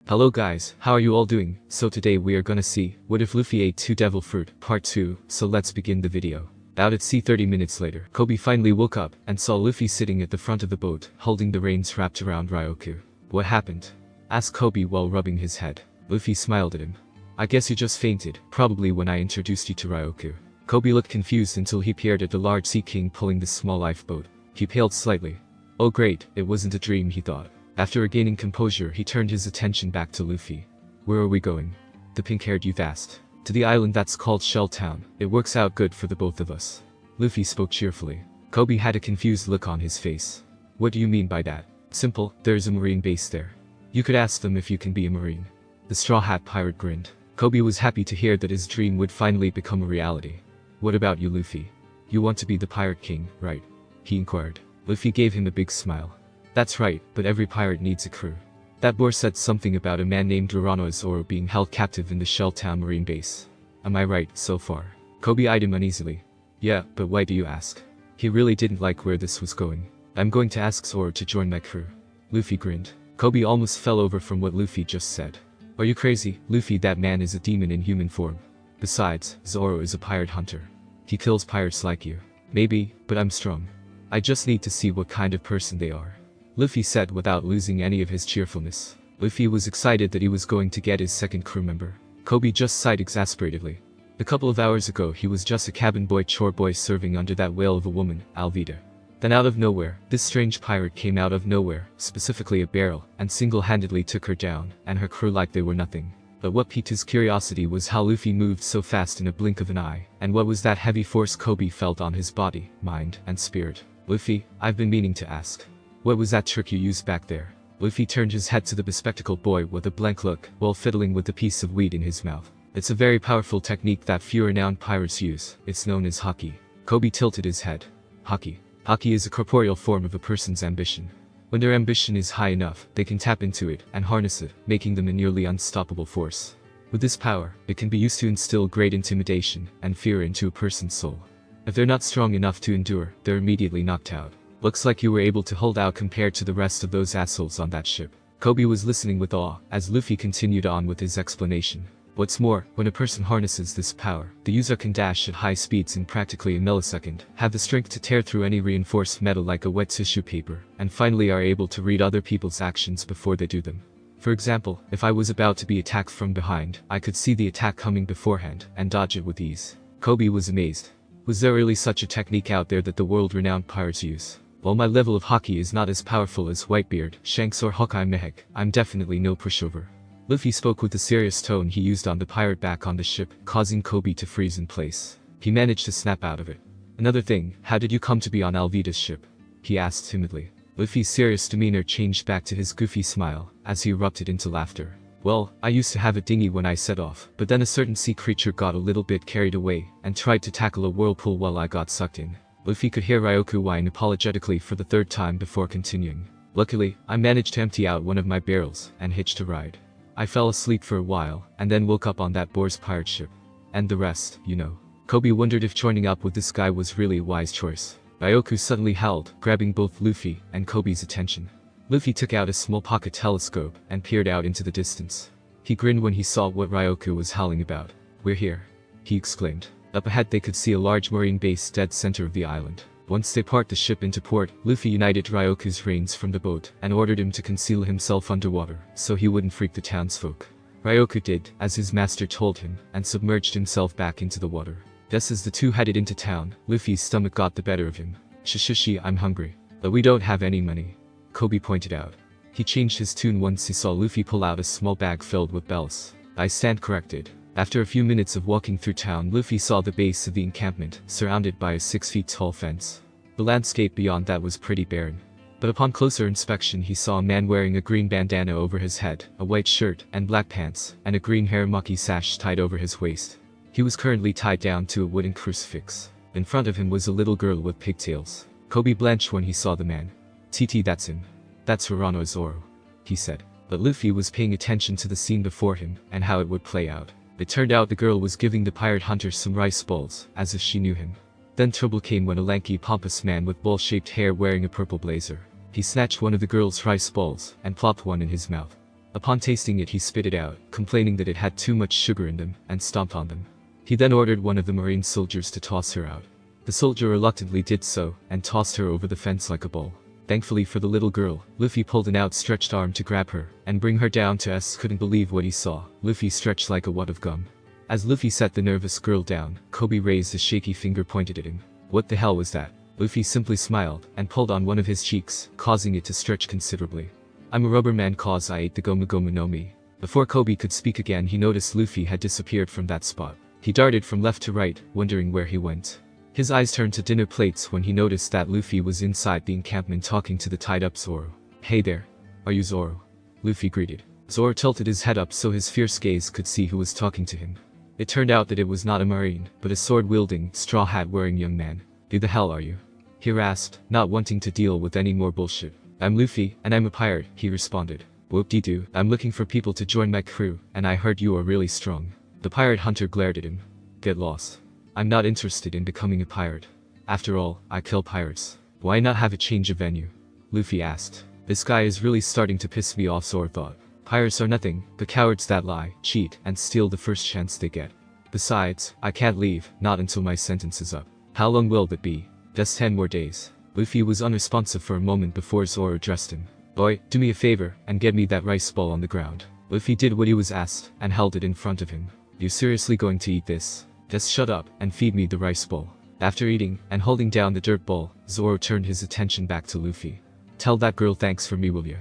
Hello guys, how are you all doing? So today we are gonna see, what if Luffy ate 2 devil fruit, part 2, so let's begin the video. Out at sea 30 minutes later, Koby finally woke up, and saw Luffy sitting at the front of the boat, holding the reins wrapped around Ryoku. What happened? Asked Koby while rubbing his head. Luffy smiled at him. I guess you just fainted, probably when I introduced you to Ryoku. Koby looked confused until he peered at the large sea king pulling the small lifeboat. He paled slightly. Oh great, it wasn't a dream, he thought. After regaining composure, he turned his attention back to Luffy. Where are we going? The pink-haired youth asked. To the island that's called Shell Town. It works out good for the both of us. Luffy spoke cheerfully. Koby had a confused look on his face. What do you mean by that? Simple, there's a marine base there. You could ask them if you can be a marine. The Straw Hat Pirate grinned. Koby was happy to hear that his dream would finally become a reality. What about you, Luffy? You want to be the Pirate King, right? He inquired. Luffy gave him a big smile. That's right, but every pirate needs a crew. That boar said something about a man named Zoro being held captive in the Shell Town Marine Base. Am I right, so far? Koby eyed him uneasily. Yeah, but why do you ask? He really didn't like where this was going. I'm going to ask Zoro to join my crew. Luffy grinned. Koby almost fell over from what Luffy just said. Are you crazy, Luffy? That man is a demon in human form. Besides, Zoro is a pirate hunter. He kills pirates like you. Maybe, but I'm strong. I just need to see what kind of person they are. Luffy said without losing any of his cheerfulness. Luffy was excited that he was going to get his second crew member. Koby just sighed exasperatedly. A couple of hours ago he was just a cabin boy chore boy serving under that whale of a woman, Alvida. Then out of nowhere, this strange pirate came out of nowhere, specifically a barrel, and single-handedly took her down, and her crew like they were nothing. But what piqued his curiosity was how Luffy moved so fast in a blink of an eye, and what was that heavy force Koby felt on his body, mind, and spirit. Luffy, I've been meaning to ask. What was that trick you used back there? Luffy turned his head to the bespectacled boy with a blank look, while fiddling with a piece of weed in his mouth. It's a very powerful technique that few renowned pirates use. It's known as haki. Koby tilted his head. Haki. Haki is a corporeal form of a person's ambition. When their ambition is high enough, they can tap into it and harness it, making them a nearly unstoppable force. With this power, it can be used to instill great intimidation and fear into a person's soul. If they're not strong enough to endure, they're immediately knocked out. Looks like you were able to hold out compared to the rest of those assholes on that ship. Koby was listening with awe, as Luffy continued on with his explanation. What's more, when a person harnesses this power, the user can dash at high speeds in practically a millisecond, have the strength to tear through any reinforced metal like a wet tissue paper, and finally are able to read other people's actions before they do them. For example, if I was about to be attacked from behind, I could see the attack coming beforehand, and dodge it with ease. Koby was amazed. Was there really such a technique out there that the world-renowned pirates use? While my level of haki is not as powerful as Whitebeard, Shanks or Hawkeye Mehek, I'm definitely no pushover. Luffy spoke with the serious tone he used on the pirate back on the ship, causing Koby to freeze in place. He managed to snap out of it. Another thing, how did you come to be on Alvida's ship? He asked timidly. Luffy's serious demeanor changed back to his goofy smile, as he erupted into laughter. Well, I used to have a dinghy when I set off, but then a certain sea creature got a little bit carried away, and tried to tackle a whirlpool while I got sucked in. Luffy could hear Ryoku whine apologetically for the third time before continuing. Luckily, I managed to empty out one of my barrels, and hitched a ride. I fell asleep for a while, and then woke up on that boar's pirate ship. And the rest, you know. Koby wondered if joining up with this guy was really a wise choice. Ryoku suddenly howled, grabbing both Luffy and Koby's attention. Luffy took out a small pocket telescope, and peered out into the distance. He grinned when he saw what Ryoku was howling about. We're here, he exclaimed. Up ahead they could see a large marine base dead center of the island. Once they parked the ship into port, Luffy united Ryoku's reins from the boat, and ordered him to conceal himself underwater, so he wouldn't freak the townsfolk. Ryoku did, as his master told him, and submerged himself back into the water. Just as the two headed into town, Luffy's stomach got the better of him. Shishishi, I'm hungry. But we don't have any money, Koby pointed out. He changed his tune once he saw Luffy pull out a small bag filled with bells. I stand corrected. After a few minutes of walking through town, Luffy saw the base of the encampment, surrounded by a 6-feet-tall fence. The landscape beyond that was pretty barren. But upon closer inspection he saw a man wearing a green bandana over his head, a white shirt and black pants, and a green haramaki sash tied over his waist. He was currently tied down to a wooden crucifix. In front of him was a little girl with pigtails. Koby blanched when he saw the man. "TT, that's him. That's Zoro," he said. But Luffy was paying attention to the scene before him, and how it would play out. It turned out the girl was giving the pirate hunter some rice balls, as if she knew him. Then trouble came when a lanky, pompous man with ball-shaped hair wearing a purple blazer. He snatched one of the girl's rice balls, and plopped one in his mouth. Upon tasting it he spit it out, complaining that it had too much sugar in them, and stomped on them. He then ordered one of the marine soldiers to toss her out. The soldier reluctantly did so, and tossed her over the fence like a ball. Thankfully for the little girl, Luffy pulled an outstretched arm to grab her, and bring her down to us. Couldn't believe what he saw. Luffy stretched like a wad of gum. As Luffy set the nervous girl down, Koby raised a shaky finger pointed at him. What the hell was that? Luffy simply smiled, and pulled on one of his cheeks, causing it to stretch considerably. I'm a rubber man cause I ate the Gomu Gomu no Mi. Before Koby could speak again he noticed Luffy had disappeared from that spot. He darted from left to right, wondering where he went. His eyes turned to dinner plates when he noticed that Luffy was inside the encampment talking to the tied-up Zoro. Hey there. Are you Zoro? Luffy greeted. Zoro tilted his head up so his fierce gaze could see who was talking to him. It turned out that it was not a marine, but a sword-wielding, straw hat-wearing young man. Who the hell are you? He rasped, not wanting to deal with any more bullshit. I'm Luffy, and I'm a pirate, he responded. Whoop-de-doo, I'm looking for people to join my crew, and I heard you are really strong. The pirate hunter glared at him. Get lost. I'm not interested in becoming a pirate. After all, I kill pirates. Why not have a change of venue? Luffy asked. This guy is really starting to piss me off, Zoro thought. Pirates are nothing but cowards that lie, cheat, and steal the first chance they get. Besides, I can't leave, not until my sentence is up. How long will that be? Just 10 more days. Luffy was unresponsive for a moment before Zoro addressed him. Boy, do me a favor, and get me that rice ball on the ground. Luffy did what he was asked, and held it in front of him. You seriously going to eat this? Just shut up, and feed me the rice ball. After eating, and holding down the dirt ball, Zoro turned his attention back to Luffy. Tell that girl thanks for me, will ya?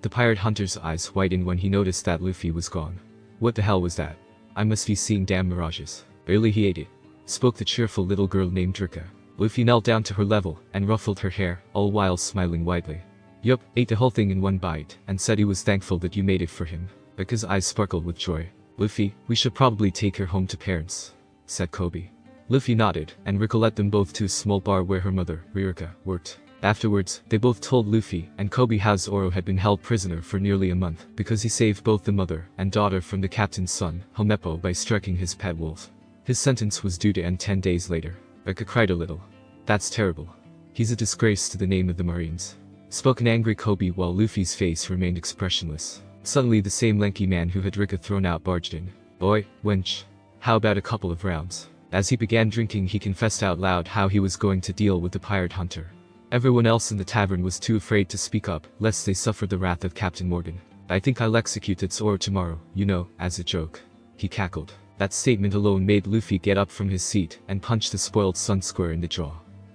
The pirate hunter's eyes widened when he noticed that Luffy was gone. What the hell was that? I must be seeing damn mirages. Barely he ate it. Spoke the cheerful little girl named Rika. Luffy knelt down to her level, and ruffled her hair, all while smiling widely. Yup, ate the whole thing in one bite, and said he was thankful that you made it for him. Rika's eyes sparkled with joy. Luffy, we should probably take her home to parents, said Koby. Luffy nodded, and Rika led them both to a small bar where her mother, Ririka, worked. Afterwards, they both told Luffy and Koby how Zoro had been held prisoner for nearly a month because he saved both the mother and daughter from the captain's son, Helmeppo, by striking his pet wolf. His sentence was due to end 10 days later. Rika cried a little. That's terrible. He's a disgrace to the name of the Marines. Spoke an angry Koby while Luffy's face remained expressionless. Suddenly the same lanky man who had Rika thrown out barged in. Boy, wench. How about a couple of rounds? As he began drinking he confessed out loud how he was going to deal with the pirate hunter. Everyone else in the tavern was too afraid to speak up, lest they suffer the wrath of Captain Morgan. I think I'll execute that Zoro tomorrow, you know, as a joke. He cackled. That statement alone made Luffy get up from his seat and punch the spoiled son square in the jaw.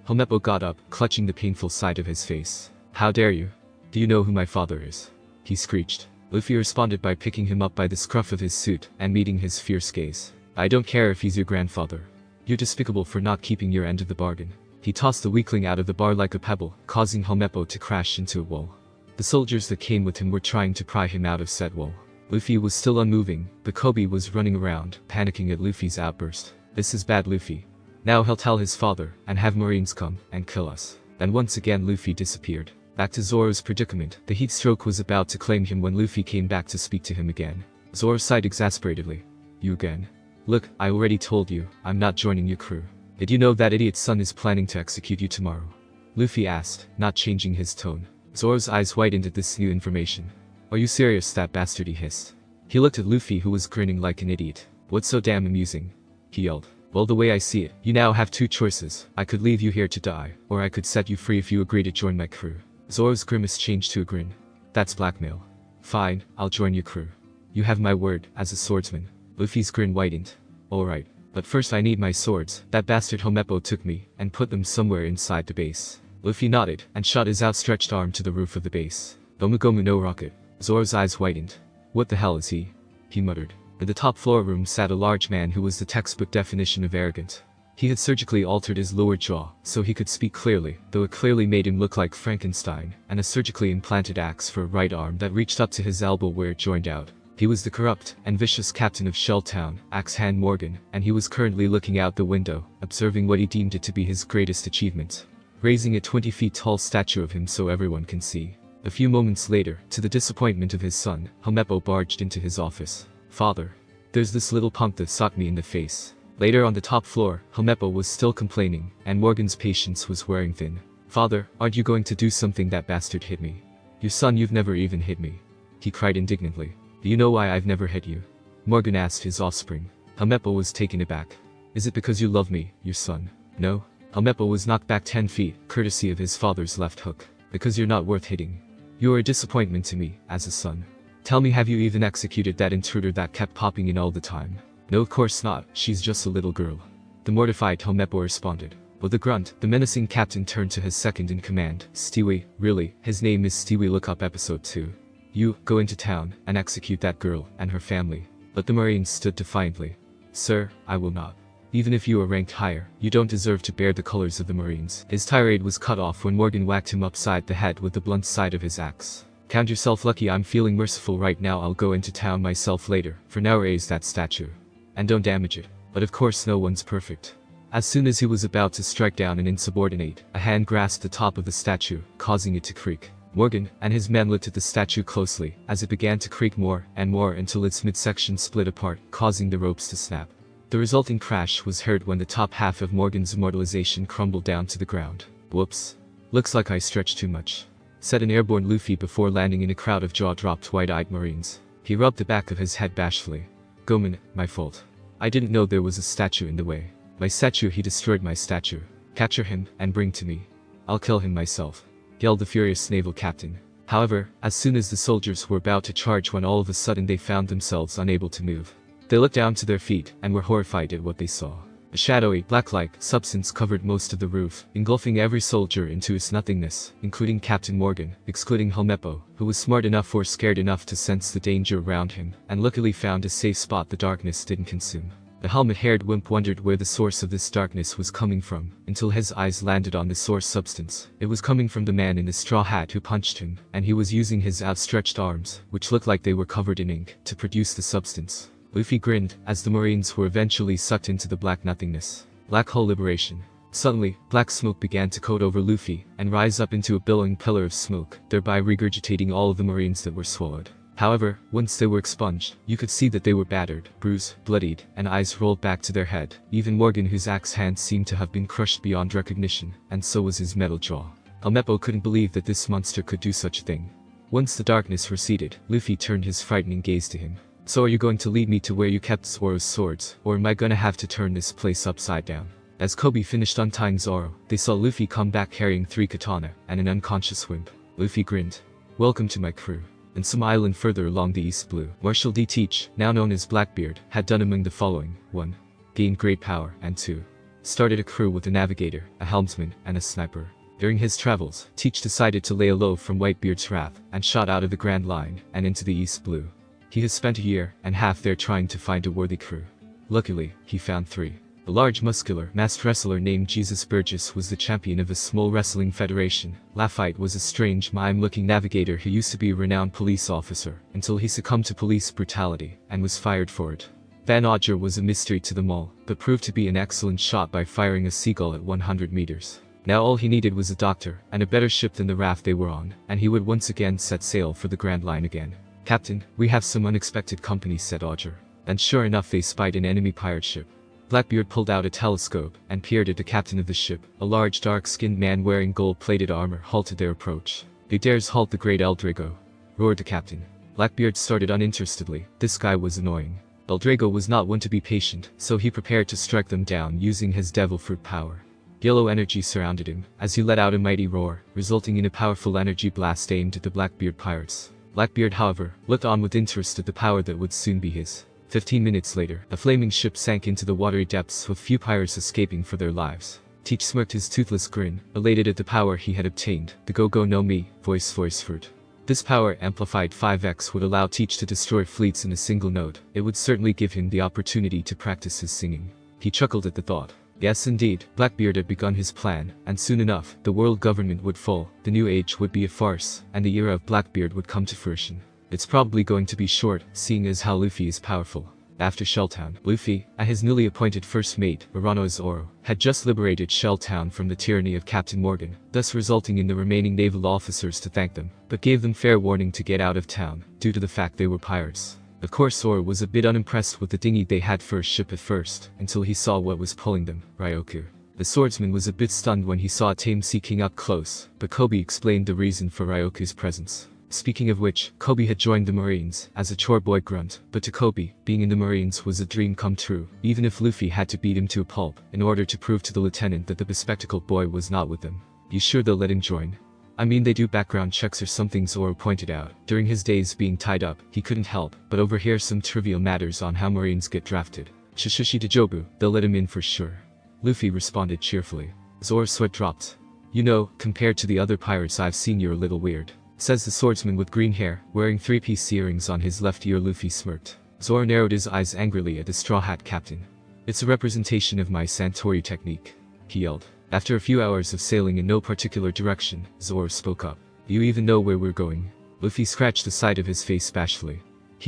Helmeppo got up, clutching the painful side of his face. How dare you? Do you know who my father is? He screeched. Luffy responded by picking him up by the scruff of his suit and meeting his fierce gaze. I don't care if he's your grandfather. You're despicable for not keeping your end of the bargain. He tossed the weakling out of the bar like a pebble, causing Helmeppo to crash into a wall. The soldiers that came with him were trying to pry him out of said wall. Luffy was still unmoving, but Koby was running around, panicking at Luffy's outburst. This is bad, Luffy. Now he'll tell his father, and have Marines come and kill us. Then once again Luffy disappeared. Back to Zoro's predicament, the heat stroke was about to claim him when Luffy came back to speak to him again. Zoro sighed exasperatedly. You again? Look, I already told you, I'm not joining your crew. Did you know that idiot's son is planning to execute you tomorrow? Luffy asked, not changing his tone. Zoro's eyes widened at this new information. Are you serious, that bastard, he hissed. He looked at Luffy who was grinning like an idiot. What's so damn amusing? He yelled. Well, the way I see it, you now have two choices. I could leave you here to die, or I could set you free if you agree to join my crew. Zoro's grimace changed to a grin. That's blackmail. Fine, I'll join your crew. You have my word, as a swordsman. Luffy's grin widened. Alright, but first I need my swords. That bastard Helmeppo took me, and put them somewhere inside the base. Luffy nodded, and shot his outstretched arm to the roof of the base. Gomu Gomu no rocket. Zoro's eyes widened. What the hell is he? He muttered. In the top floor room sat a large man who was the textbook definition of arrogant. He had surgically altered his lower jaw, so he could speak clearly, though it clearly made him look like Frankenstein, and a surgically implanted axe for a right arm that reached up to his elbow where it joined out. He was the corrupt and vicious captain of Shelltown, Axe-Hand Morgan, and he was currently looking out the window, observing what he deemed it to be his greatest achievement. Raising a 20 feet tall statue of him so everyone can see. A few moments later, to the disappointment of his son, Helmeppo barged into his office. Father. There's this little punk that socked me in the face. Later on the top floor, Helmeppo was still complaining, and Morgan's patience was wearing thin. Father, aren't you going to do something? That bastard hit me. Your son, you've never even hit me. He cried indignantly. Do you know why I've never hit you? Morgan asked his offspring. Helmeppo was taken aback. Is it because you love me, your son? No. Helmeppo was knocked back 10 feet, courtesy of his father's left hook. Because you're not worth hitting. You are a disappointment to me, as a son. Tell me, have you even executed that intruder that kept popping in all the time? No, of course not, she's just a little girl. The mortified Helmeppo responded. With a grunt, the menacing captain turned to his second-in-command, Stewie. Really, his name is Stewie. Look up episode 2. You, go into town, and execute that girl, and her family. But the Marine stood defiantly. Sir, I will not. Even if you are ranked higher, you don't deserve to bear the colors of the Marines. His tirade was cut off when Morgan whacked him upside the head with the blunt side of his axe. Count yourself lucky I'm feeling merciful right now. I'll go into town myself later. For now, raise that statue. And don't damage it. But of course no one's perfect. As soon as he was about to strike down an insubordinate, a hand grasped the top of the statue, causing it to creak. Morgan and his men looked at the statue closely, as it began to creak more and more until its midsection split apart, causing the ropes to snap. The resulting crash was heard when the top half of Morgan's immortalization crumbled down to the ground. Whoops. Looks like I stretched too much, said an airborne Luffy before landing in a crowd of jaw-dropped wide-eyed Marines. He rubbed the back of his head bashfully. Goman, my fault. I didn't know there was a statue in the way. My statue, he destroyed my statue. Capture him, and bring to me. I'll kill him myself, yelled the furious naval captain. However, as soon as the soldiers were about to charge when all of a sudden they found themselves unable to move. They looked down to their feet, and were horrified at what they saw. A shadowy, black-like substance covered most of the roof, engulfing every soldier into its nothingness, including Captain Morgan, excluding Helmeppo, who was smart enough or scared enough to sense the danger around him, and luckily found a safe spot the darkness didn't consume. The helmet-haired wimp wondered where the source of this darkness was coming from, until his eyes landed on the source substance. It was coming from the man in the straw hat who punched him, and he was using his outstretched arms, which looked like they were covered in ink, to produce the substance. Luffy grinned, as the Marines were eventually sucked into the black nothingness. Black hole liberation. Suddenly, black smoke began to coat over Luffy, and rise up into a billowing pillar of smoke, thereby regurgitating all of the Marines that were swallowed. However, once they were expunged, you could see that they were battered, bruised, bloodied, and eyes rolled back to their head. Even Morgan, whose axe hand seemed to have been crushed beyond recognition, and so was his metal jaw. Helmeppo couldn't believe that this monster could do such a thing. Once the darkness receded, Luffy turned his frightening gaze to him. So are you going to lead me to where you kept Zoro's swords, or am I gonna have to turn this place upside down? As Koby finished untying Zoro, they saw Luffy come back carrying 3 katana, and an unconscious wimp. Luffy grinned. Welcome to my crew. And some island further along the East Blue, Marshal D. Teach, now known as Blackbeard, had done among the following. 1. Gained great power, and 2. Started a crew with a navigator, a helmsman, and a sniper. During his travels, Teach decided to lay low from Whitebeard's wrath, and shot out of the Grand Line, and into the East Blue. He has spent a year and a half there trying to find a worthy crew. Luckily, he found 3. A large muscular, masked wrestler named Jesus Burgess was the champion of a small wrestling federation. Lafitte was a strange, mime-looking navigator who used to be a renowned police officer, until he succumbed to police brutality, and was fired for it. Van Odger was a mystery to them all, but proved to be an excellent shot by firing a seagull at 100 meters. Now all he needed was a doctor, and a better ship than the raft they were on, and he would once again set sail for the Grand Line again. Captain, we have some unexpected company, said Odger. And sure enough, they spied an enemy pirate ship. Blackbeard pulled out a telescope and peered at the captain of the ship. A large dark-skinned man wearing gold-plated armor halted their approach. "Who dares halt the great Eldrago?" roared the captain. Blackbeard started uninterestedly. This guy was annoying. Eldrago was not one to be patient, so he prepared to strike them down using his devil fruit power. Yellow energy surrounded him, as he let out a mighty roar, resulting in a powerful energy blast aimed at the Blackbeard pirates. Blackbeard, however, looked on with interest at the power that would soon be his. 15 minutes later, a flaming ship sank into the watery depths with few pirates escaping for their lives. Teach smirked his toothless grin, elated at the power he had obtained. The go-go no mi, voice fruit. This power, amplified 5x, would allow Teach to destroy fleets in a single note. It would certainly give him the opportunity to practice his singing. He chuckled at the thought. Yes indeed, Blackbeard had begun his plan, and soon enough, the world government would fall, the new age would be a farce, and the era of Blackbeard would come to fruition. It's probably going to be short, seeing as how Luffy is powerful. After Shelltown, Luffy, and his newly appointed first mate, Urano Zoro, had just liberated Shelltown from the tyranny of Captain Morgan, thus resulting in the remaining naval officers to thank them, but gave them fair warning to get out of town, due to the fact they were pirates. Of course Zoro was a bit unimpressed with the dinghy they had for a ship at first, until he saw what was pulling them, Ryoku. The swordsman was a bit stunned when he saw a tame sea king up close, but Koby explained the reason for Ryoku's presence. Speaking of which, Koby had joined the Marines as a chore boy grunt, but to Koby, being in the Marines was a dream come true, even if Luffy had to beat him to a pulp in order to prove to the lieutenant that the bespectacled boy was not with them. You sure they'll let him join? I mean, they do background checks or something, Zoro pointed out. During his days being tied up, he couldn't help but overhear some trivial matters on how Marines get drafted. Shishishi Dajobu, they'll let him in for sure. Luffy responded cheerfully. Zoro's sweat dropped. You know, compared to the other pirates I've seen, you're a little weird, says the swordsman with green hair, wearing three-piece earrings on his left ear. Luffy smirked. Zoro narrowed his eyes angrily at the Straw Hat Captain. It's a representation of my Santori technique, he yelled. After a few hours of sailing in no particular direction, Zoro spoke up. You even know where we're going? Luffy scratched the side of his face bashfully.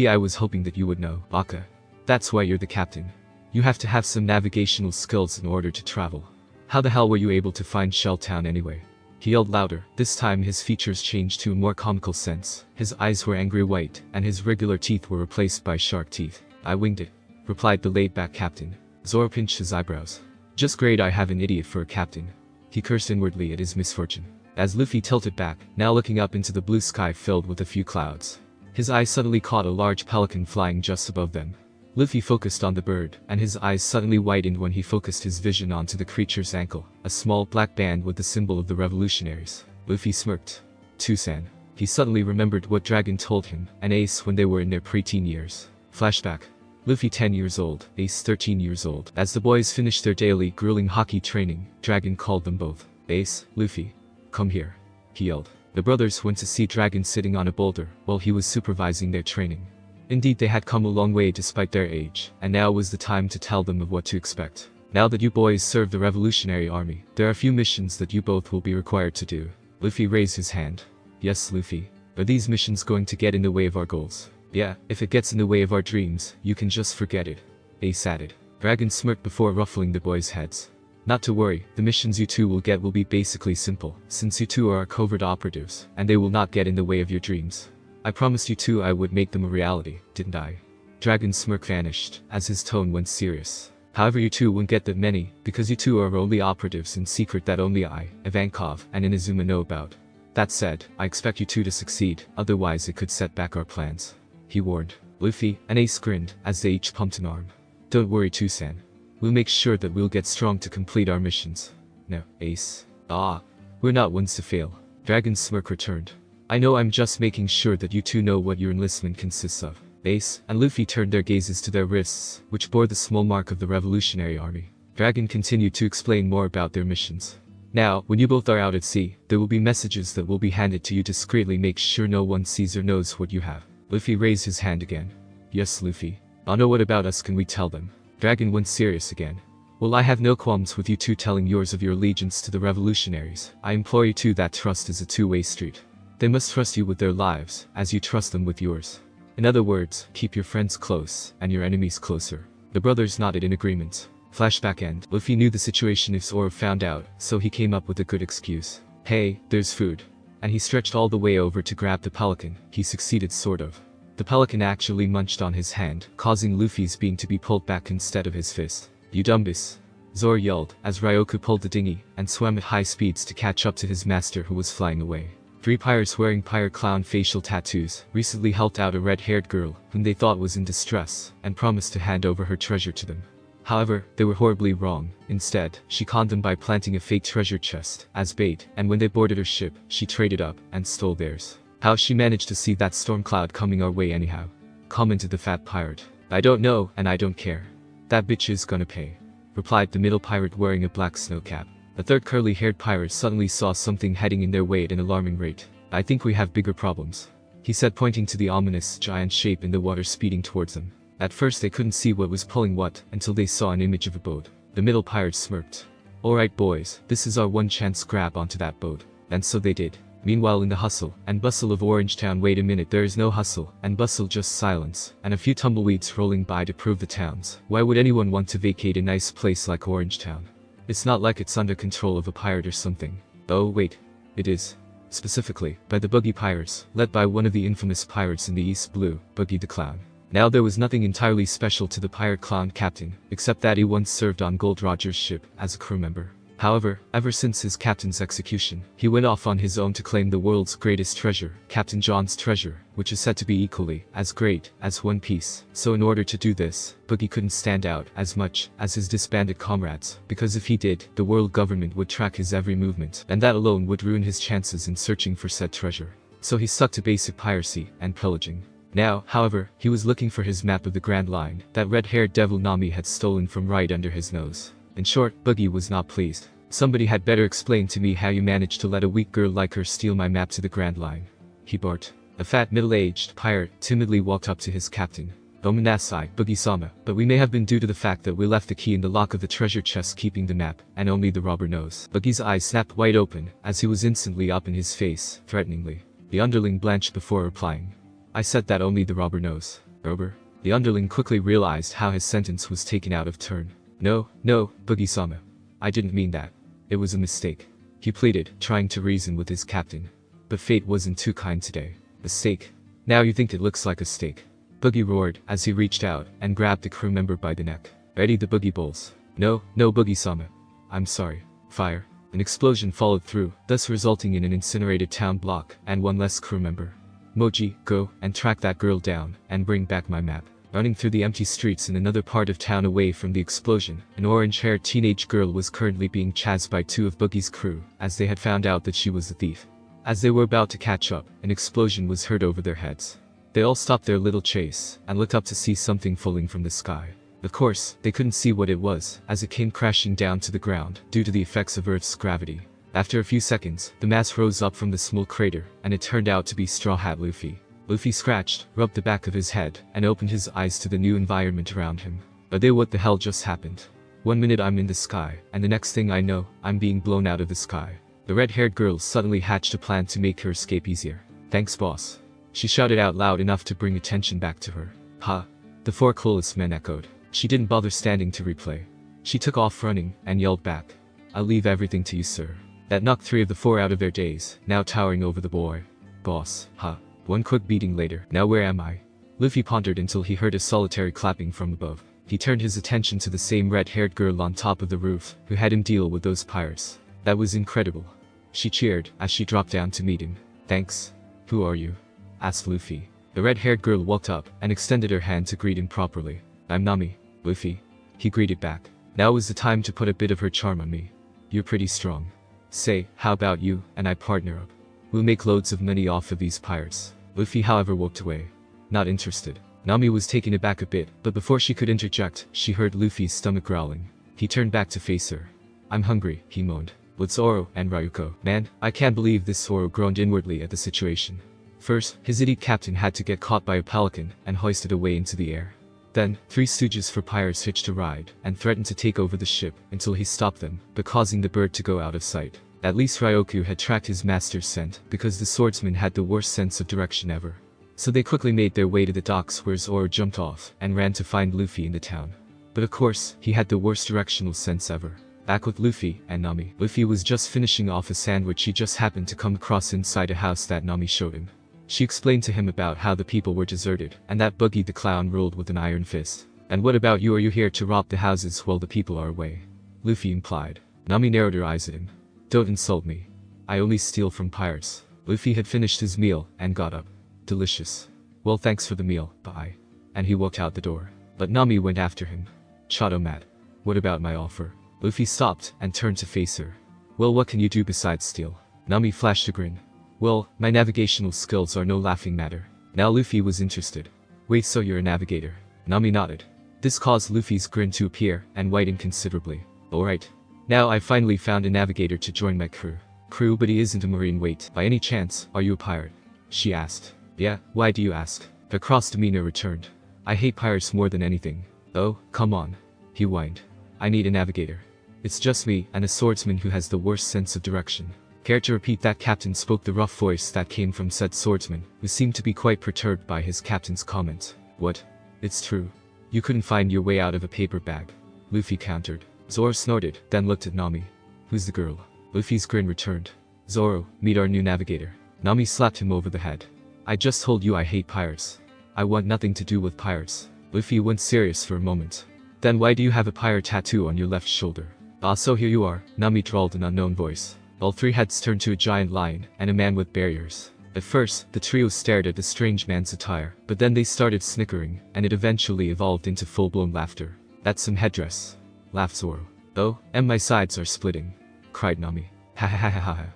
I was hoping that you would know, Baka. That's why you're the captain. You have to have some navigational skills in order to travel. How the hell were you able to find Shell Town anyway? He yelled louder. This time his features changed to a more comical sense. His eyes were angry white, and his regular teeth were replaced by shark teeth. I winged it, replied the laid-back captain. Zoro pinched his eyebrows. Just great, I have an idiot for a captain. He cursed inwardly at his misfortune. As Luffy tilted back, now looking up into the blue sky filled with a few clouds. His eye suddenly caught a large pelican flying just above them. Luffy focused on the bird, and his eyes suddenly widened when he focused his vision onto the creature's ankle, a small black band with the symbol of the revolutionaries. Luffy smirked. Tusan. He suddenly remembered what Dragon told him, and Ace when they were in their preteen years. Flashback. Luffy 10 years old, Ace 13 years old. As the boys finished their daily grueling hockey training, Dragon called them both. Ace, Luffy. Come here. He yelled. The brothers went to see Dragon sitting on a boulder while he was supervising their training. Indeed, they had come a long way despite their age, and now was the time to tell them of what to expect. Now that you boys serve the Revolutionary Army, there are a few missions that you both will be required to do. Luffy raised his hand. Yes, Luffy. Are these missions going to get in the way of our goals? Yeah, if it gets in the way of our dreams, you can just forget it. Ace added. Dragon smirked before ruffling the boys' heads. Not to worry, the missions you two will get will be basically simple, since you two are our covert operatives, and they will not get in the way of your dreams. I promised you two I would make them a reality, didn't I? Dragon's smirk vanished, as his tone went serious. However, you two won't get that many, because you two are only operatives in secret that only I, Ivankov, and Inazuma know about. That said, I expect you two to succeed, otherwise it could set back our plans. He warned. Luffy and Ace grinned as they each pumped an arm. Don't worry, Tusan. We'll make sure that we'll get strong to complete our missions. No, Ace. We're not ones to fail. Dragon's smirk returned. I know, I'm just making sure that you two know what your enlistment consists of. Ace and Luffy turned their gazes to their wrists, which bore the small mark of the Revolutionary Army. Dragon continued to explain more about their missions. Now, when you both are out at sea, there will be messages that will be handed to you discreetly. Make sure no one sees or knows what you have. Luffy raised his hand again. Yes, Luffy. What about us can we tell them? Dragon went serious again. Well, I have no qualms with you two telling yours of your allegiance to the revolutionaries. I implore you two, that trust is a two-way street. They must trust you with their lives, as you trust them with yours. In other words, keep your friends close, and your enemies closer. The brothers nodded in agreement. Flashback end. Luffy knew the situation if Zoro found out, so he came up with a good excuse. Hey, there's food. And he stretched all the way over to grab the pelican. He succeeded, sort of. The pelican actually munched on his hand, causing Luffy's being to be pulled back instead of his fist. You dumbus. Zoro yelled, as Ryoku pulled the dinghy, and swam at high speeds to catch up to his master who was flying away. 3 pirates wearing pirate clown facial tattoos recently helped out a red-haired girl, whom they thought was in distress, and promised to hand over her treasure to them. However, they were horribly wrong. Instead, she conned them by planting a fake treasure chest as bait, and when they boarded her ship, she traded up and stole theirs. How she managed to see that storm cloud coming our way anyhow? Commented the fat pirate. I don't know, and I don't care. That bitch is gonna pay. Replied the middle pirate wearing a black snow cap. The third curly-haired pirate suddenly saw something heading in their way at an alarming rate. I think we have bigger problems, he said, pointing to the ominous giant shape in the water speeding towards them. At first they couldn't see what was pulling what, until they saw an image of a boat. The middle pirate smirked. Alright boys, this is our one chance, grab onto that boat. And so they did. Meanwhile, in the hustle and bustle of Orangetown, wait a minute, there is no hustle and bustle, just silence, and a few tumbleweeds rolling by to prove the towns. Why would anyone want to vacate a nice place like Orangetown? It's not like it's under control of a pirate or something. Oh wait, it is. Specifically, by the Buggy pirates, led by one of the infamous pirates in the East Blue, Buggy the Clown. Now there was nothing entirely special to the pirate clown captain, except that he once served on Gold Roger's ship as a crew member. However, ever since his captain's execution, he went off on his own to claim the world's greatest treasure, Captain John's treasure, which is said to be equally as great as One Piece. So in order to do this, Buggy couldn't stand out as much as his disbanded comrades, because if he did, the world government would track his every movement, and that alone would ruin his chances in searching for said treasure. So he stuck to basic piracy and pillaging. Now, however, he was looking for his map of the Grand Line that red-haired devil Nami had stolen from right under his nose. In short, Buggy was not pleased. Somebody had better explain to me how you managed to let a weak girl like her steal my map to the Grand Line, he barked. A fat middle-aged pirate timidly walked up to his captain. Omanasai, Buggy-sama, but we may have been due to the fact that we left the key in the lock of the treasure chest keeping the map, and only the robber knows. Buggy's eyes snapped wide open, as he was instantly up in his face, threateningly. The underling blanched before replying. I said that only the robber knows. Robber? The underling quickly realized how his sentence was taken out of turn. No, Buggy-sama. I didn't mean that. It was a mistake. He pleaded, trying to reason with his captain. But fate wasn't too kind today. A steak. Now you think it looks like a steak. Buggy roared as he reached out and grabbed the crew member by the neck. Ready the Buggy Bowls. No, Buggy-sama. I'm sorry. Fire. An explosion followed through, thus resulting in an incinerated town block and one less crew member. Moji, go and track that girl down and bring back my map. Running through the empty streets in another part of town away from the explosion, an orange-haired teenage girl was currently being chased by two of Buggy's crew, as they had found out that she was a thief. As they were about to catch up, an explosion was heard over their heads. They all stopped their little chase, and looked up to see something falling from the sky. Of course, they couldn't see what it was, as it came crashing down to the ground, due to the effects of Earth's gravity. After a few seconds, the mass rose up from the small crater, and it turned out to be Straw Hat Luffy. Luffy scratched, rubbed the back of his head, and opened his eyes to the new environment around him. But what the hell just happened? 1 minute I'm in the sky, and the next thing I know, I'm being blown out of the sky. The red-haired girl suddenly hatched a plan to make her escape easier. Thanks, boss. She shouted out loud enough to bring attention back to her. Ha! The four clueless men echoed. She didn't bother standing to replay. She took off running, and yelled back. I'll leave everything to you, sir. That knocked 3 of the 4 out of their daze, now towering over the boy. Boss, ha. 1 quick beating later, now where am I? Luffy pondered until he heard a solitary clapping from above. He turned his attention to the same red-haired girl on top of the roof, who had him deal with those pirates. That was incredible. She cheered, as she dropped down to meet him. Thanks. Who are you? Asked Luffy. The red-haired girl walked up, and extended her hand to greet him properly. I'm Nami, Luffy. He greeted back. Now was the time to put a bit of her charm on me. You're pretty strong. Say, how about you and I partner up? We'll make loads of money off of these pirates. Luffy however walked away. Not interested. Nami was taken aback a bit, but before she could interject, she heard Luffy's stomach growling. He turned back to face her. I'm hungry, he moaned. With Zoro and Ryuko. Man, I can't believe this. Zoro groaned inwardly at the situation. First, his idiot captain had to get caught by a pelican and hoisted away into the air. Then, 3 stooges for pirates hitched a ride and threatened to take over the ship until he stopped them, but causing the bird to go out of sight. At least Ryuko had tracked his master's scent, because the swordsman had the worst sense of direction ever. So they quickly made their way to the docks where Zoro jumped off and ran to find Luffy in the town. But of course, he had the worst directional sense ever. Back with Luffy and Nami. Luffy was just finishing off a sandwich he just happened to come across inside a house that Nami showed him. She explained to him about how the people were deserted, and that Buggy the clown ruled with an iron fist. And what about you? Are you here to rob the houses while the people are away? Luffy implied. Nami narrowed her eyes at him. Don't insult me. I only steal from pirates. Luffy had finished his meal and got up. Delicious. Well, thanks for the meal, bye. And he walked out the door. But Nami went after him. Chato mad. What about my offer? Luffy stopped and turned to face her. Well, what can you do besides steal? Nami flashed a grin. Well, my navigational skills are no laughing matter. Now Luffy was interested. Wait, so you're a navigator? Nami nodded. This caused Luffy's grin to appear and widen considerably. Alright. Now I finally found a navigator to join my crew. Crew, but he isn't a marine. Wait, by any chance, are you a pirate? She asked. Yeah, why do you ask? Her cross demeanor returned. I hate pirates more than anything. Oh, come on. He whined. I need a navigator. It's just me and a swordsman who has the worst sense of direction. Care to repeat that? Captain spoke the rough voice that came from said swordsman, who seemed to be quite perturbed by his captain's comment. What? It's true. You couldn't find your way out of a paper bag. Luffy countered. Zoro snorted, then looked at Nami. Who's the girl? Luffy's grin returned. Zoro, meet our new navigator. Nami slapped him over the head. I just told you I hate pirates. I want nothing to do with pirates. Luffy went serious for a moment. Then why do you have a pirate tattoo on your left shoulder? Ah, so here you are, Nami drawled an unknown voice. All three heads turned to a giant lion and a man with barriers. At first, the trio stared at the strange man's attire, but then they started snickering, and it eventually evolved into full-blown laughter. That's some headdress, laughed Zoro. Oh, and my sides are splitting, cried Nami. Ha ha ha ha ha.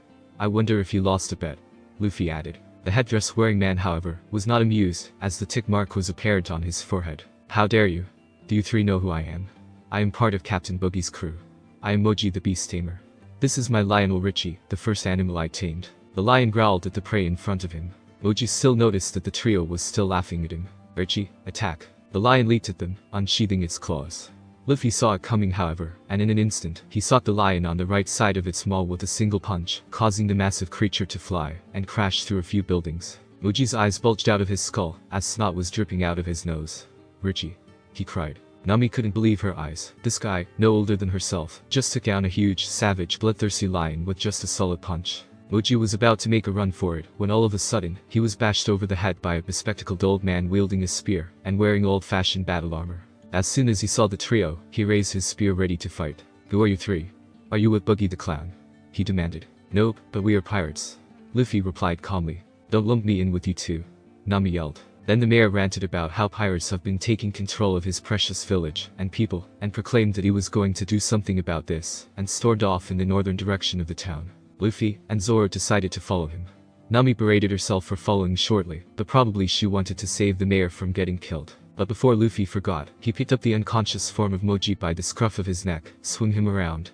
I wonder if you lost a bet, Luffy added. The headdress-wearing man, however, was not amused, as the tick mark was apparent on his forehead. How dare you? Do you three know who I am? I am part of Captain Buggy's crew. I am Moji the Beast Tamer. This is my Lionel Richie, the first animal I tamed. The lion growled at the prey in front of him. Moji still noticed that the trio was still laughing at him. Richie, attack. The lion leaped at them, unsheathing its claws. Luffy saw it coming, however, and in an instant, he sought the lion on the right side of its maw with a single punch, causing the massive creature to fly and crash through a few buildings. Moji's eyes bulged out of his skull as snot was dripping out of his nose. Richie, he cried. Nami couldn't believe her eyes. This guy, no older than herself, just took down a huge, savage, bloodthirsty lion with just a solid punch. Moji was about to make a run for it, when all of a sudden, he was bashed over the head by a bespectacled old man wielding a spear and wearing old-fashioned battle armor. As soon as he saw the trio, he raised his spear ready to fight. Who are you three? Are you with Buggy the Clown? He demanded. Nope, but we are pirates. Luffy replied calmly. Don't lump me in with you two, Nami yelled. Then the mayor ranted about how pirates have been taking control of his precious village and people, and proclaimed that he was going to do something about this, and stormed off in the northern direction of the town. Luffy and Zoro decided to follow him. Nami berated herself for following shortly, but probably she wanted to save the mayor from getting killed. But before Luffy forgot, he picked up the unconscious form of Moji by the scruff of his neck, swung him around,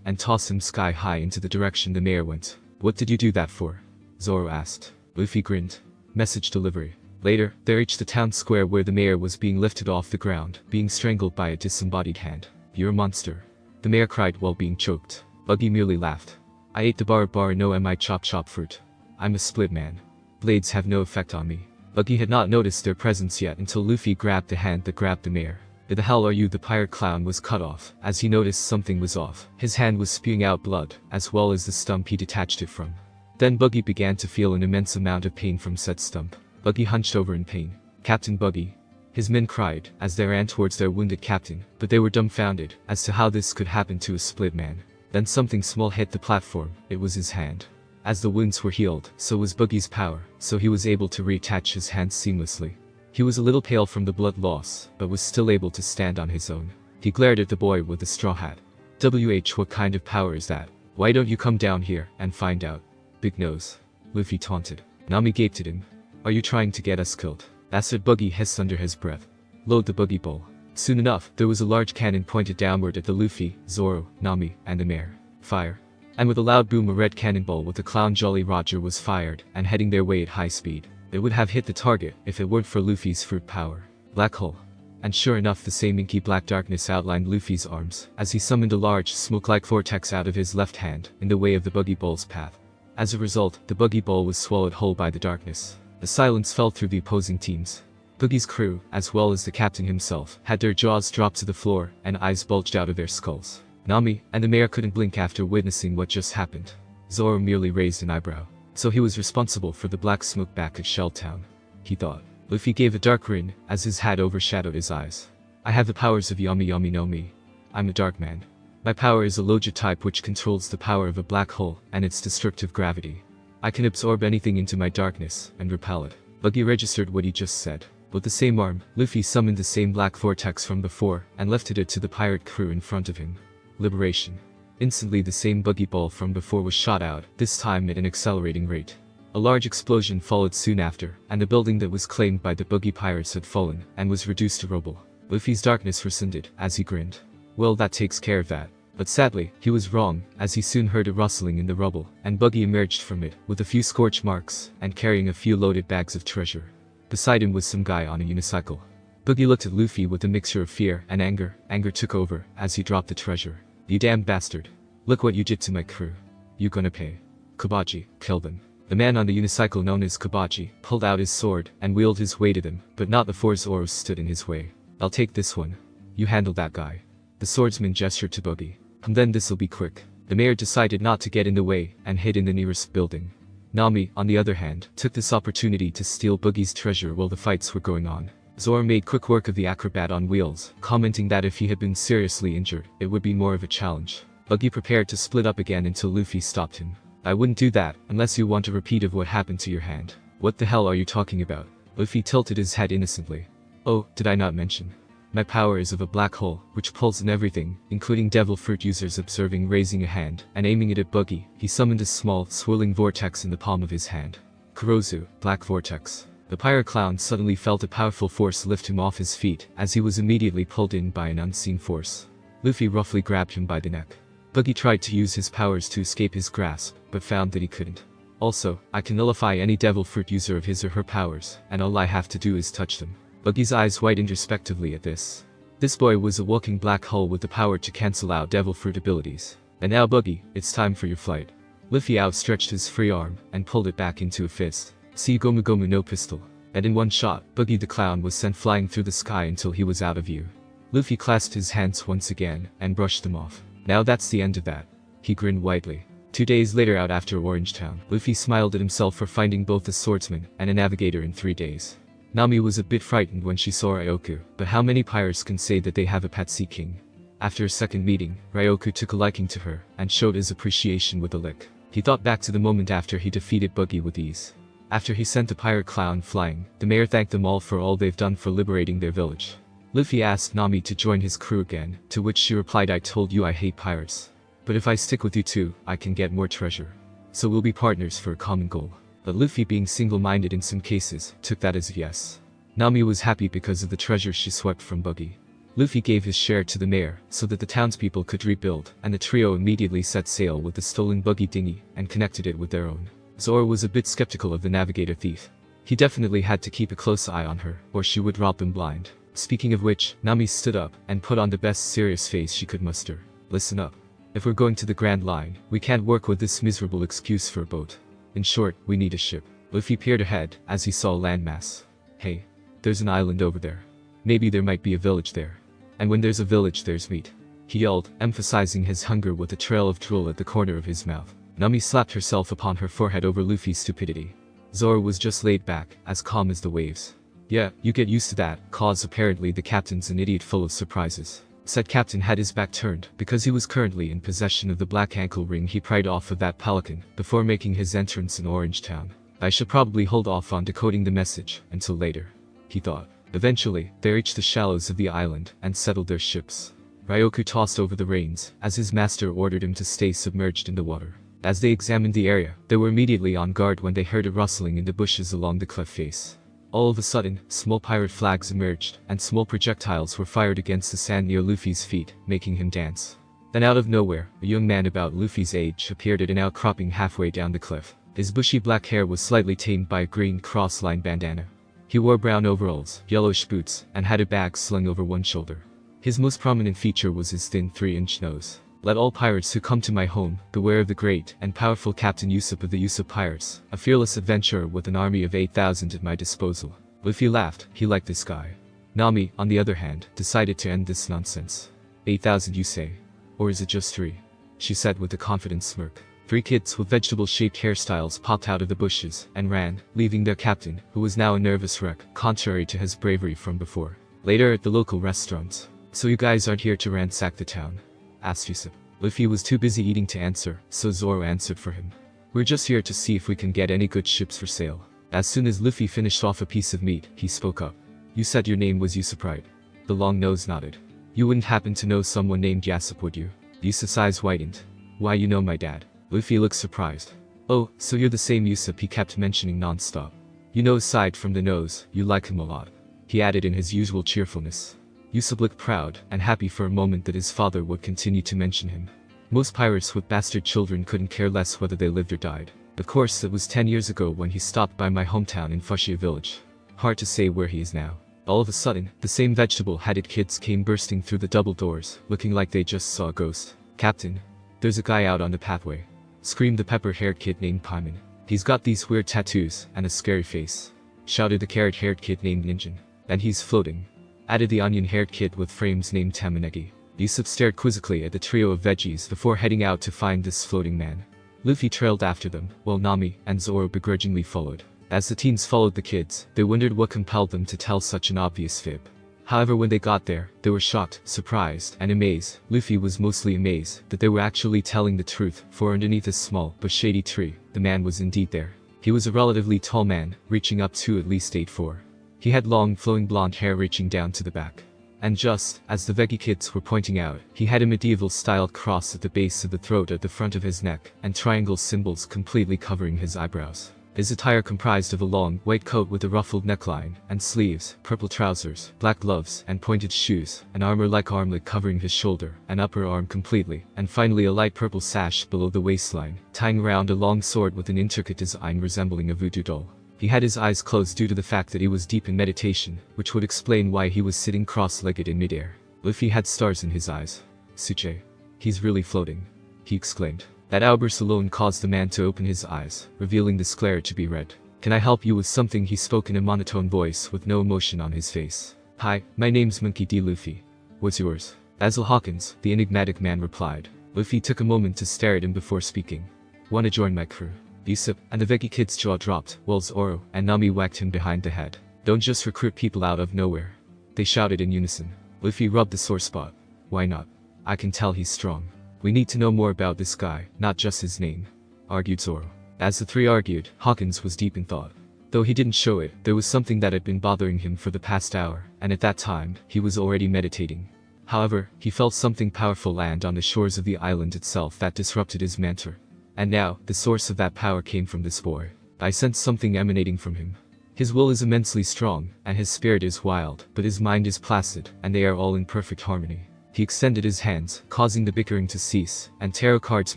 and tossed him sky high into the direction the mayor went. What did you do that for? Zoro asked. Luffy grinned. Message delivery. Later, they reached the town square where the mayor was being lifted off the ground, being strangled by a disembodied hand. You're a monster, the mayor cried while being choked. Buggy merely laughed. I ate the bar no mi chop fruit. I'm a split man. Blades have no effect on me. Buggy had not noticed their presence yet until Luffy grabbed the hand that grabbed the mayor. Who the hell are you? The pirate clown was cut off, as he noticed something was off. His hand was spewing out blood, as well as the stump he detached it from. Then Buggy began to feel an immense amount of pain from said stump. Buggy hunched over in pain. Captain Buggy. His men cried, as they ran towards their wounded captain, but they were dumbfounded, as to how this could happen to a split man. Then something small hit the platform. It was his hand. As the wounds were healed, so was Buggy's power, so he was able to reattach his hands seamlessly. He was a little pale from the blood loss, but was still able to stand on his own. He glared at the boy with the straw hat. What kind of power is that? Why don't you come down here and find out? Big nose. Luffy taunted. Nami gaped at him. Are you trying to get us killed? That's what Buggy hissed under his breath. Load the buggy bowl. Soon enough, there was a large cannon pointed downward at the Luffy, Zoro, Nami, and the mayor. Fire. And with a loud boom, a red cannonball with the clown Jolly Roger was fired, and heading their way at high speed. It would have hit the target if it weren't for Luffy's fruit power. Black hole. And sure enough, the same inky black darkness outlined Luffy's arms, as he summoned a large, smoke-like vortex out of his left hand, in the way of the buggy ball's path. As a result, the buggy ball was swallowed whole by the darkness. The silence fell through the opposing teams. Buggy's crew, as well as the captain himself, had their jaws dropped to the floor, and eyes bulged out of their skulls. Nami and the mayor couldn't blink after witnessing what just happened. Zoro merely raised an eyebrow. So he was responsible for the black smoke back at Shell Town, he thought. Luffy gave a dark grin, as his hat overshadowed his eyes. I have the powers of Yami Yami no Mi. I'm a dark man. My power is a Loja type which controls the power of a black hole and its destructive gravity. I can absorb anything into my darkness and repel it. Buggy registered what he just said. With the same arm, Luffy summoned the same black vortex from before and lifted it to the pirate crew in front of him. Liberation. Instantly the same buggy ball from before was shot out, this time at an accelerating rate. A large explosion followed soon after, and the building that was claimed by the buggy pirates had fallen, and was reduced to rubble. Luffy's darkness rescinded, as he grinned. Well, that takes care of that. But sadly, he was wrong, as he soon heard a rustling in the rubble, and Buggy emerged from it, with a few scorch marks, and carrying a few loaded bags of treasure. Beside him was some guy on a unicycle. Buggy looked at Luffy with a mixture of fear and anger. Anger took over, as he dropped the treasure. You damned bastard. Look what you did to my crew. You gonna pay. Kobaji, kill them. The man on the unicycle known as Kobaji pulled out his sword and wheeled his way to them, but not before Zoro stood in his way. I'll take this one. You handle that guy. The swordsman gestured to Buggy. And then this'll be quick. The mayor decided not to get in the way and hid in the nearest building. Nami, on the other hand, took this opportunity to steal Buggy's treasure while the fights were going on. Zoro made quick work of the acrobat on wheels, commenting that if he had been seriously injured, it would be more of a challenge. Buggy prepared to split up again until Luffy stopped him. I wouldn't do that, unless you want a repeat of what happened to your hand. What the hell are you talking about? Luffy tilted his head innocently. Oh, did I not mention? My power is of a black hole, which pulls in everything, including devil fruit users observing raising a hand, and aiming it at Buggy, he summoned a small, swirling vortex in the palm of his hand. Kurozu, Black Vortex. The pirate clown suddenly felt a powerful force lift him off his feet, as he was immediately pulled in by an unseen force. Luffy roughly grabbed him by the neck. Buggy tried to use his powers to escape his grasp, but found that he couldn't. Also, I can nullify any devil fruit user of his or her powers, and all I have to do is touch them. Buggy's eyes widened respectively at this. This boy was a walking black hole with the power to cancel out devil fruit abilities. And now Buggy, it's time for your flight. Luffy outstretched his free arm, and pulled it back into a fist. See Gomu Gomu no pistol. And in one shot, Buggy the clown was sent flying through the sky until he was out of view. Luffy clasped his hands once again, and brushed them off. Now that's the end of that. He grinned widely. 2 days later out after Orange Town, Luffy smiled at himself for finding both a swordsman and a navigator in 3 days. Nami was a bit frightened when she saw Ryoku, but how many pirates can say that they have a pet sea king? After a second meeting, Ryoku took a liking to her, and showed his appreciation with a lick. He thought back to the moment after he defeated Buggy with ease. After he sent the pirate clown flying, the mayor thanked them all for all they've done for liberating their village. Luffy asked Nami to join his crew again, to which she replied, I told you I hate pirates. But if I stick with you too, I can get more treasure. So we'll be partners for a common goal. But Luffy, being single-minded in some cases, took that as a yes. Nami was happy because of the treasure she swept from Buggy. Luffy gave his share to the mayor, so that the townspeople could rebuild, and the trio immediately set sail with the stolen Buggy dinghy, and connected it with their own. Zoro was a bit skeptical of the navigator thief. He definitely had to keep a close eye on her, or she would rob them blind. Speaking of which, Nami stood up, and put on the best serious face she could muster. Listen up. If we're going to the Grand Line, we can't work with this miserable excuse for a boat. In short, we need a ship. Luffy peered ahead, as he saw a landmass. Hey, there's an island over there. Maybe there might be a village there. And when there's a village there's meat. He yelled, emphasizing his hunger with a trail of drool at the corner of his mouth. Nami slapped herself upon her forehead over Luffy's stupidity. Zoro was just laid back, as calm as the waves. Yeah, you get used to that, cause apparently the captain's an idiot full of surprises. Said captain had his back turned, because he was currently in possession of the black ankle ring he pried off of that pelican, before making his entrance in Orange Town. I should probably hold off on decoding the message, until later. He thought. Eventually, they reached the shallows of the island, and settled their ships. Ryoku tossed over the reins, as his master ordered him to stay submerged in the water. As they examined the area, they were immediately on guard when they heard a rustling in the bushes along the cliff face. All of a sudden, small pirate flags emerged, and small projectiles were fired against the sand near Luffy's feet, making him dance. Then out of nowhere, a young man about Luffy's age appeared at an outcropping halfway down the cliff. His bushy black hair was slightly tamed by a green cross-line bandana. He wore brown overalls, yellowish boots, and had a bag slung over one shoulder. His most prominent feature was his thin 3-inch nose. Let all pirates who come to my home beware of the great and powerful Captain Usopp of the Usopp Pirates, a fearless adventurer with an army of 8,000 at my disposal. Luffy laughed, he liked this guy. Nami, on the other hand, decided to end this nonsense. 8,000 you say? Or is it just 3? She said with a confident smirk. 3 kids with vegetable-shaped hairstyles popped out of the bushes and ran, leaving their captain, who was now a nervous wreck, contrary to his bravery from before. Later at the local restaurant. So you guys aren't here to ransack the town? Asked Usopp. Luffy was too busy eating to answer, so Zoro answered for him. We're just here to see if we can get any good ships for sale. As soon as Luffy finished off a piece of meat, he spoke up. You said your name was Usopp, right? The long nose nodded. You wouldn't happen to know someone named Yasopp, would you? Usopp's eyes widened. Why, you know my dad. Luffy looked surprised. Oh, so you're the same Usopp he kept mentioning non-stop. You know, aside from the nose, you like him a lot. He added in his usual cheerfulness. Usopp looked proud and happy for a moment that his father would continue to mention him. Most pirates with bastard children couldn't care less whether they lived or died. Of course, it was 10 years ago when he stopped by my hometown in Fushia village. Hard to say where he is now. All of a sudden, the same vegetable-headed kids came bursting through the double doors, looking like they just saw a ghost. Captain, there's a guy out on the pathway. Screamed the pepper-haired kid named Paimon. He's got these weird tattoos and a scary face. Shouted the carrot-haired kid named Ninjin. And he's floating. Added the onion-haired kid with frames named Tamanegi. Usopp stared quizzically at the trio of veggies before heading out to find this floating man. Luffy trailed after them, while Nami and Zoro begrudgingly followed. As the teens followed the kids, they wondered what compelled them to tell such an obvious fib. However, when they got there, they were shocked, surprised, and amazed. Luffy was mostly amazed that they were actually telling the truth, for underneath a small but shady tree, the man was indeed there. He was a relatively tall man, reaching up to at least 8'4". He had long flowing blonde hair reaching down to the back. And just as the Veggie kids were pointing out, he had a medieval-styled cross at the base of the throat at the front of his neck, and triangle symbols completely covering his eyebrows. His attire comprised of a long, white coat with a ruffled neckline and sleeves, purple trousers, black gloves, and pointed shoes, an armor-like armlet covering his shoulder and upper arm completely, and finally a light purple sash below the waistline, tying around a long sword with an intricate design resembling a voodoo doll. He had his eyes closed due to the fact that he was deep in meditation, which would explain why he was sitting cross-legged in midair. Luffy had stars in his eyes. "Suche. He's really floating," he exclaimed. That outburst alone caused the man to open his eyes, revealing the sclera to be red. "Can I help you with something?" he spoke in a monotone voice with no emotion on his face. "Hi, my name's Monkey D. Luffy. What's yours?" "Basil Hawkins," the enigmatic man replied. Luffy took a moment to stare at him before speaking. "Wanna join my crew?" Usopp and the Veggie kid's jaw dropped, while Zoro and Nami whacked him behind the head. "Don't just recruit people out of nowhere," they shouted in unison. Luffy rubbed the sore spot. "Why not? I can tell he's strong. We need to know more about this guy, not just his name," argued Zoro. As the three argued, Hawkins was deep in thought. Though he didn't show it, there was something that had been bothering him for the past hour, and at that time, he was already meditating. However, he felt something powerful land on the shores of the island itself that disrupted his mentor. And now, the source of that power came from this boy. I sensed something emanating from him. His will is immensely strong, and his spirit is wild, but his mind is placid, and they are all in perfect harmony. He extended his hands, causing the bickering to cease, and tarot cards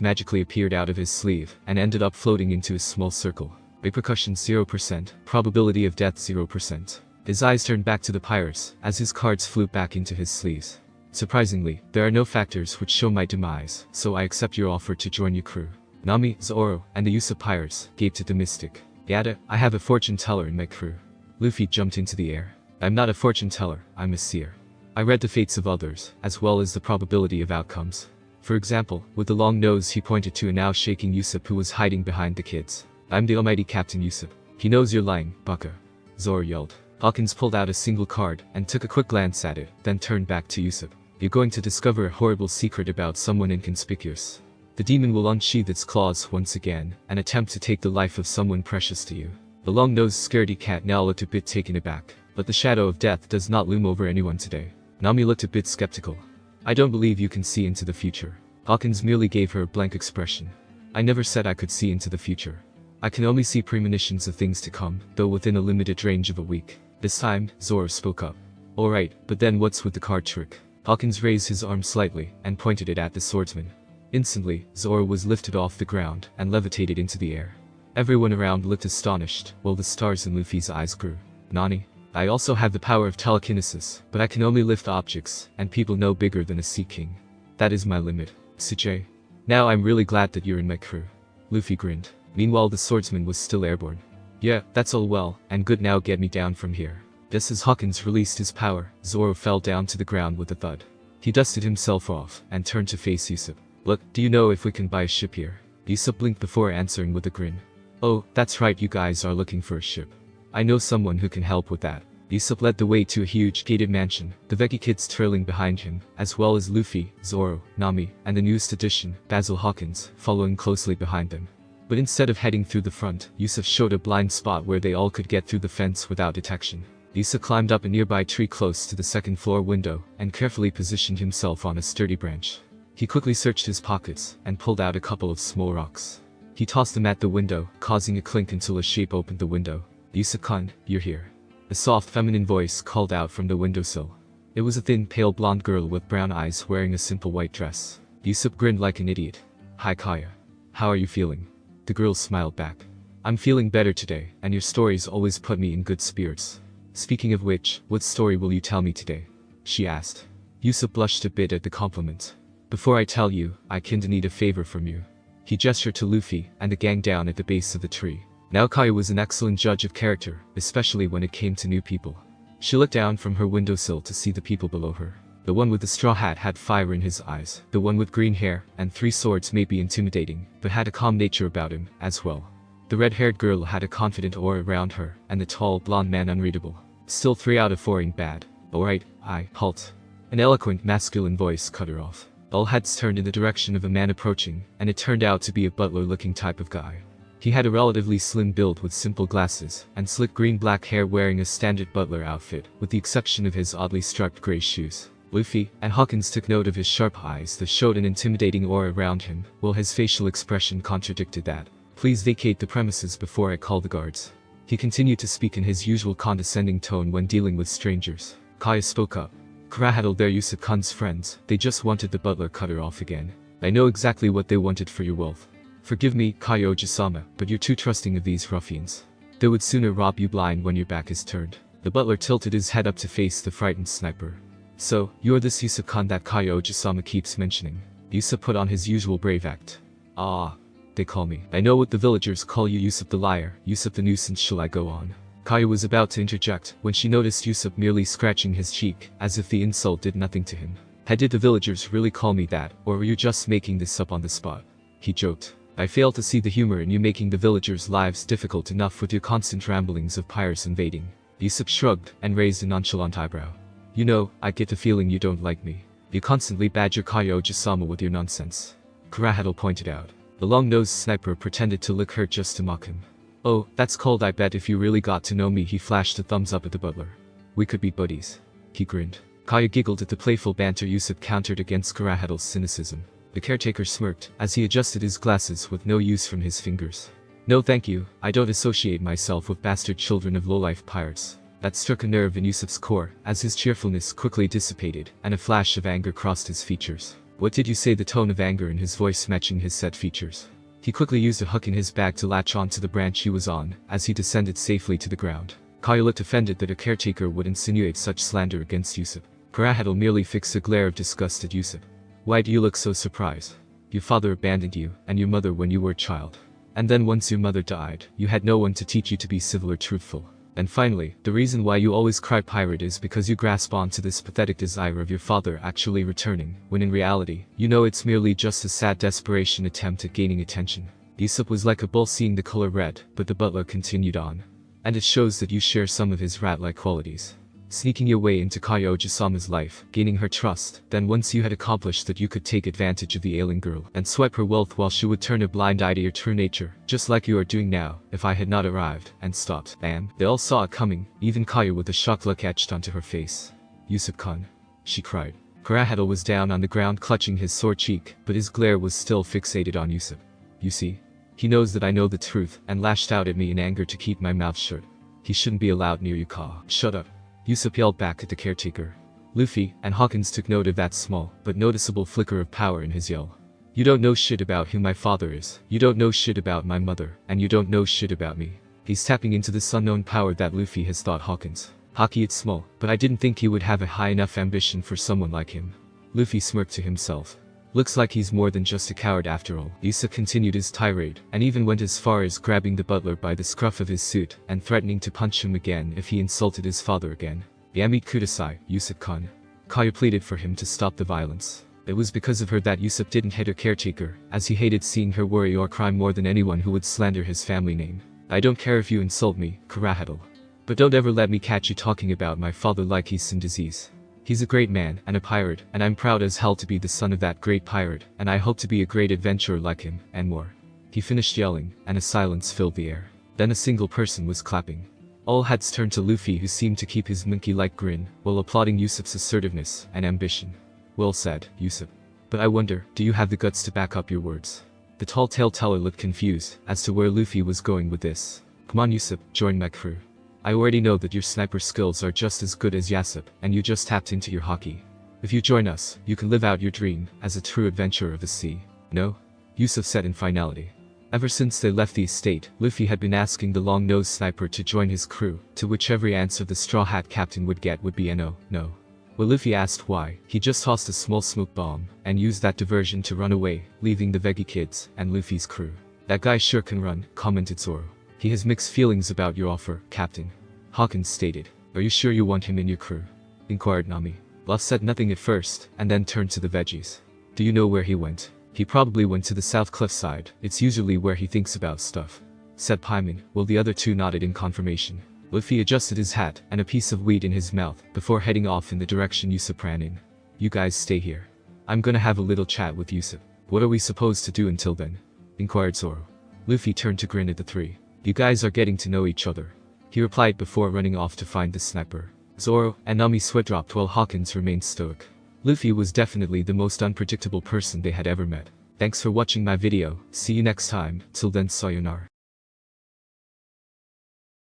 magically appeared out of his sleeve, and ended up floating into a small circle. Repercussion 0%, probability of death 0%. His eyes turned back to the pirates, as his cards flew back into his sleeves. "Surprisingly, there are no factors which show my demise, so I accept your offer to join your crew." Nami, Zoro, and the Usopp pirates gaped at the mystic. "Yada, I have a fortune teller in my crew." Luffy jumped into the air. "I'm not a fortune teller, I'm a seer. I read the fates of others, as well as the probability of outcomes. For example, with the long nose he pointed to a now shaking Usopp who was hiding behind the kids. I'm the almighty Captain Usopp. He knows you're lying, bucka," Zoro yelled. Hawkins pulled out a single card and took a quick glance at it, then turned back to Usopp. "You're going to discover a horrible secret about someone inconspicuous. The demon will unsheath its claws once again, and attempt to take the life of someone precious to you." The long-nosed scaredy cat now looked a bit taken aback. "But the shadow of death does not loom over anyone today." Nami looked a bit skeptical. "I don't believe you can see into the future." Hawkins merely gave her a blank expression. "I never said I could see into the future. I can only see premonitions of things to come, though within a limited range of a week." This time, Zoro spoke up. "Alright, but then what's with the card trick?" Hawkins raised his arm slightly, and pointed it at the swordsman. Instantly, Zoro was lifted off the ground, and levitated into the air. Everyone around looked astonished, while the stars in Luffy's eyes grew. "Nani? I also have the power of telekinesis, but I can only lift objects, and people no bigger than a sea king. That is my limit. Suche. Now I'm really glad that you're in my crew." Luffy grinned. Meanwhile the swordsman was still airborne. "Yeah, that's all well and good, now get me down from here." Just as Hawkins released his power, Zoro fell down to the ground with a thud. He dusted himself off, and turned to face Usopp. "Look, do you know if we can buy a ship here?" Usopp blinked before answering with a grin. "Oh, that's right, you guys are looking for a ship. I know someone who can help with that." Usopp led the way to a huge gated mansion, the Veggie kids trailing behind him, as well as Luffy, Zoro, Nami, and the newest addition, Basil Hawkins, following closely behind them. But instead of heading through the front, Usopp showed a blind spot where they all could get through the fence without detection. Usopp climbed up a nearby tree close to the second floor window, and carefully positioned himself on a sturdy branch. He quickly searched his pockets, and pulled out a couple of small rocks. He tossed them at the window, causing a clink until a shape opened the window. "Usopp-kun, you're here." A soft feminine voice called out from the windowsill. It was a thin, pale blonde girl with brown eyes wearing a simple white dress. Usopp grinned like an idiot. "Hi Kaya. How are you feeling?" The girl smiled back. "I'm feeling better today, and your stories always put me in good spirits. Speaking of which, what story will you tell me today?" she asked. Usopp blushed a bit at the compliment. "Before I tell you, I kinda need a favor from you." He gestured to Luffy and the gang down at the base of the tree. Now Kaya was an excellent judge of character, especially when it came to new people. She looked down from her windowsill to see the people below her. The one with the straw hat had fire in his eyes, the one with green hair and 3 swords may be intimidating, but had a calm nature about him, as well. The red-haired girl had a confident aura around her, and the tall, blonde man unreadable. Still 3 out of 4 ain't bad. Alright, halt. An eloquent, masculine voice cut her off. All heads turned in the direction of a man approaching, and it turned out to be a butler-looking type of guy. He had a relatively slim build with simple glasses, and slick green-black hair, wearing a standard butler outfit, with the exception of his oddly striped gray shoes. Luffy and Hawkins took note of his sharp eyes that showed an intimidating aura around him, while his facial expression contradicted that. Please vacate the premises before I call the guards. He continued to speak in his usual condescending tone when dealing with strangers. Kaya spoke up. Kurahado, they're Yusuf-kun's friends. They just wanted. The butler cut her off again. I know exactly what they wanted for your wealth. Forgive me, Kaya Ojisama, but you're too trusting of these ruffians. They would sooner rob you blind when your back is turned. The butler tilted his head up to face the frightened sniper. So, you're this Yusuf-kun that Kaya Ojisama keeps mentioning. Yusuf put on his usual brave act. Ah, they call me. I know what the villagers call you, Yusuf the liar, Yusuf the nuisance. Shall I go on? Kaya was about to interject when she noticed Yusuf merely scratching his cheek, as if the insult did nothing to him. Did the villagers really call me that, or were you just making this up on the spot? He joked. I fail to see the humor in you making the villagers' lives difficult enough with your constant ramblings of pirates invading. Yusuf shrugged and raised a nonchalant eyebrow. You know, I get the feeling you don't like me. You constantly badger Kaya Ojisama with your nonsense. Kurahado pointed out. The long-nosed sniper pretended to look hurt just to mock him. Oh, that's cold. I bet if you really got to know me. He flashed a thumbs up at the butler. We could be buddies. He grinned. Kaya giggled at the playful banter Yusuf countered against Kurahado's cynicism. The caretaker smirked as he adjusted his glasses with no use from his fingers. No thank you, I don't associate myself with bastard children of lowlife pirates. That struck a nerve in Yusuf's core, as his cheerfulness quickly dissipated, and a flash of anger crossed his features. What did you say? The tone of anger in his voice matching his set features. He quickly used a hook in his bag to latch onto the branch he was on, as he descended safely to the ground. Kaya looked offended that a caretaker would insinuate such slander against Yusuf. Kurahado merely fixed a glare of disgust at Yusuf. Why do you look so surprised? Your father abandoned you, and your mother when you were a child. And then once your mother died, you had no one to teach you to be civil or truthful. And finally, the reason why you always cry pirate is because you grasp onto this pathetic desire of your father actually returning, when in reality, you know it's merely just a sad desperation attempt at gaining attention. Yusuf was like a bull seeing the color red, but the butler continued on. And it shows that you share some of his rat-like qualities. Sneaking your way into Kaya Ojisama's life, gaining her trust, then once you had accomplished that you could take advantage of the ailing girl and swipe her wealth while she would turn a blind eye to your true nature, just like you are doing now, if I had not arrived and stopped. Bam. They all saw it coming, even Kaya with a shocked look etched onto her face. Yusuf-kun, she cried. Kurahado was down on the ground clutching his sore cheek, but his glare was still fixated on Yusuf. You see? He knows that I know the truth, and lashed out at me in anger to keep my mouth shut. He shouldn't be allowed near you, Ka. Shut up. Yusuf yelled back at the caretaker. Luffy and Hawkins took note of that small, but noticeable flicker of power in his yell. You don't know shit about who my father is, you don't know shit about my mother, and you don't know shit about me. He's tapping into this unknown power that Luffy has thought Hawkins. Haki, it's small, but I didn't think he would have a high enough ambition for someone like him. Luffy smirked to himself. Looks like he's more than just a coward after all. Yusuf continued his tirade, and even went as far as grabbing the butler by the scruff of his suit, and threatening to punch him again if he insulted his father again. Yamit Kudasai, Yusuf-kun. Kaya pleaded for him to stop the violence. It was because of her that Yusuf didn't hit her caretaker, as he hated seeing her worry or cry more than anyone who would slander his family name. I don't care if you insult me, Kurahado. But don't ever let me catch you talking about my father like he's some disease. He's a great man and a pirate, and I'm proud as hell to be the son of that great pirate, and I hope to be a great adventurer like him, and more. He finished yelling, and a silence filled the air. Then a single person was clapping. All heads turned to Luffy, who seemed to keep his monkey-like grin, while applauding Yusuf's assertiveness and ambition. Well said, Yusuf. But I wonder, do you have the guts to back up your words? The tall tale teller looked confused as to where Luffy was going with this. Come on Yusuf, join my crew. I already know that your sniper skills are just as good as Yasop, and you just tapped into your haki. If you join us, you can live out your dream as a true adventurer of the sea. No? Yusuf said in finality. Ever since they left the estate, Luffy had been asking the long-nosed sniper to join his crew, to which every answer the Straw Hat captain would get would be a no, no. When Luffy asked why, he just tossed a small smoke bomb, and used that diversion to run away, leaving the Veggie kids and Luffy's crew. That guy sure can run, commented Zoro. He has mixed feelings about your offer, Captain. Hawkins stated. Are you sure you want him in your crew? Inquired Nami. Luff said nothing at first, and then turned to the veggies. Do you know where he went? He probably went to the south cliffside, it's usually where he thinks about stuff. said Paimon, while the other two nodded in confirmation. Luffy adjusted his hat and a piece of weed in his mouth before heading off in the direction Usopp ran in. You guys stay here. I'm gonna have a little chat with Usopp. What are we supposed to do until then? Inquired Zoro. Luffy turned to grin at the three. You guys are getting to know each other, he replied before running off to find the sniper. Zoro and Nami sweat-dropped while Hawkins remained stoic. Luffy was definitely the most unpredictable person they had ever met. Thanks for watching my video, see you next time, till then sayonara.